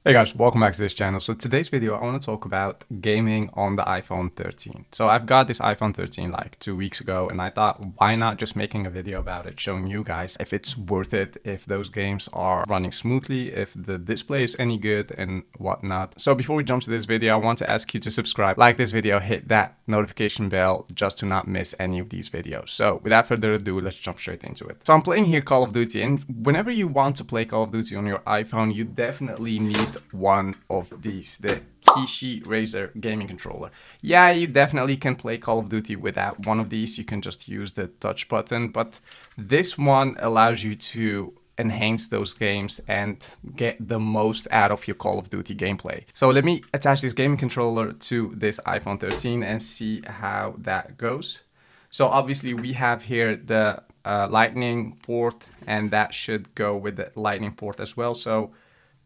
Hey guys, welcome back to this channel. So today's video, I want to talk about gaming on the iPhone 13. So I've got this iPhone 13 like 2 weeks ago, and I thought, why not just making a video about it, showing you guys if it's worth it, if those games are running smoothly, if the display is any good and whatnot. So before we jump to this video, I want to ask you to subscribe, like this video, hit that notification bell just to not miss any of these videos. So without further ado, let's jump straight into it. So I'm playing here Call of Duty, and whenever you want to play Call of Duty on your iPhone, you definitely need one of these, the Kishi Razer gaming controller. Yeah, you definitely can play Call of Duty without one of these. You can just use the touch button, but this one allows you to enhance those games and get the most out of your Call of Duty gameplay. So let me attach this gaming controller to this iPhone 13 and see how that goes. So obviously we have here the lightning port, and that should go with the lightning port as well. So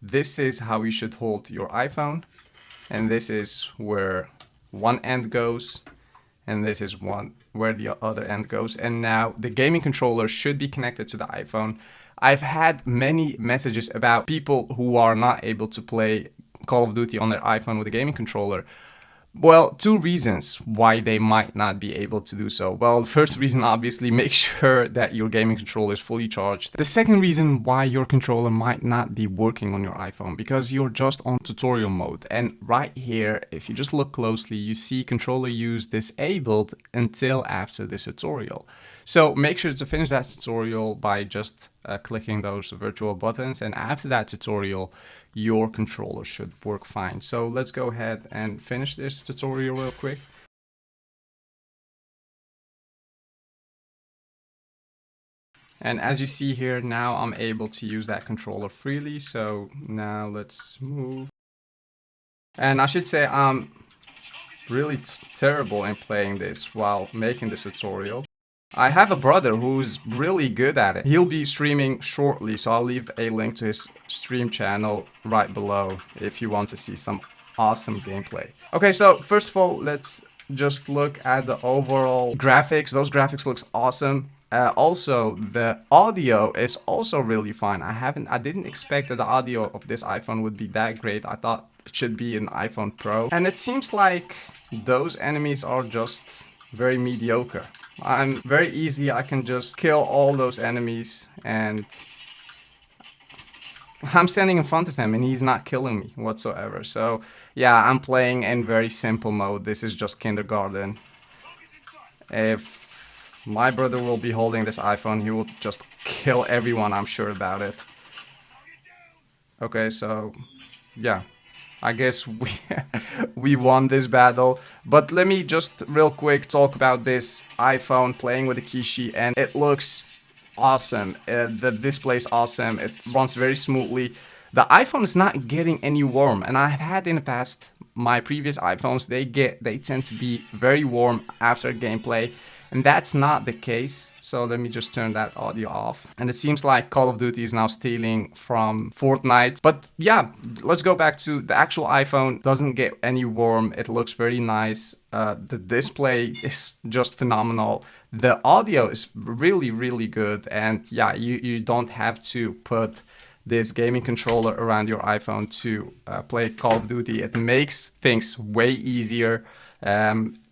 this is how you should hold your iPhone, and this is where one end goes, and this is where the other end goes. And now the gaming controller should be connected to the iPhone. I've had many messages about people who are not able to play Call of Duty on their iPhone with a gaming controller. Well, two reasons why they might not be able to do so. Well, the first reason, obviously, make sure that your gaming controller is fully charged. The second reason why your controller might not be working on your iPhone, because you're just on tutorial mode. And right here, if you just look closely, you see controller use disabled until after this tutorial. So make sure to finish that tutorial by just clicking those virtual buttons, and after that tutorial your controller should work fine. So let's go ahead and finish this tutorial real quick. And as you see here, now I'm able to use that controller freely. So now let's move. And I should say I'm really terrible in playing this while making this tutorial. I have a brother who's really good at it. He'll be streaming shortly, so I'll leave a link to his stream channel right below if you want to see some awesome gameplay. Okay, so first of all, let's just look at the overall graphics. Those graphics looks awesome. Also, the audio is also really fine. I didn't expect that the audio of this iPhone would be that great. I thought it should be an iPhone Pro. And it seems like those enemies are just very mediocre. I'm very easy, I can just kill all those enemies, and I'm standing in front of him and he's not killing me whatsoever. So yeah, I'm playing in very simple mode. This is just kindergarten. If my brother will be holding this iPhone, he will just kill everyone, I'm sure about it. Okay, so yeah, I guess we won this battle. But let me just real quick talk about this iPhone playing with the Kishi, and it looks awesome. The display is awesome. It runs very smoothly. The iPhone is not getting any warm, and I've had in the past my previous iPhones, they tend to be very warm after gameplay. And that's not the case. So let me just turn that audio off. And it seems like Call of Duty is now stealing from Fortnite. But yeah, let's go back to the actual iPhone. Doesn't get any warm. It looks very nice. The display is just phenomenal. The audio is really, really good. And yeah, you don't have to put this gaming controller around your iPhone to play Call of Duty. It makes things way easier.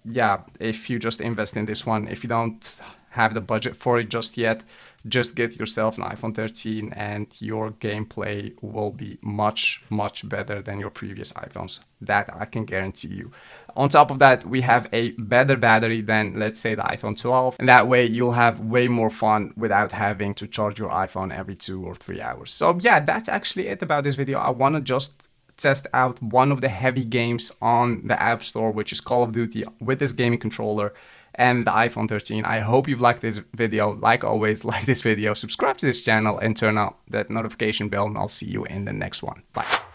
Yeah, if you just invest in this one, if you don't have the budget for it just yet, just get yourself an iPhone 13 and your gameplay will be much, much better than your previous iPhones. That I can guarantee you. On top of that, we have a better battery than, let's say, the iPhone 12. And that way you'll have way more fun without having to charge your iPhone every 2 or 3 hours. So yeah, that's actually it about this video. I want to just test out one of the heavy games on the App Store, which is Call of Duty with this gaming controller and the iPhone 13. I hope you've liked this video. Like always, like this video, subscribe to this channel, and turn on that notification bell, and I'll see you in the next one. Bye.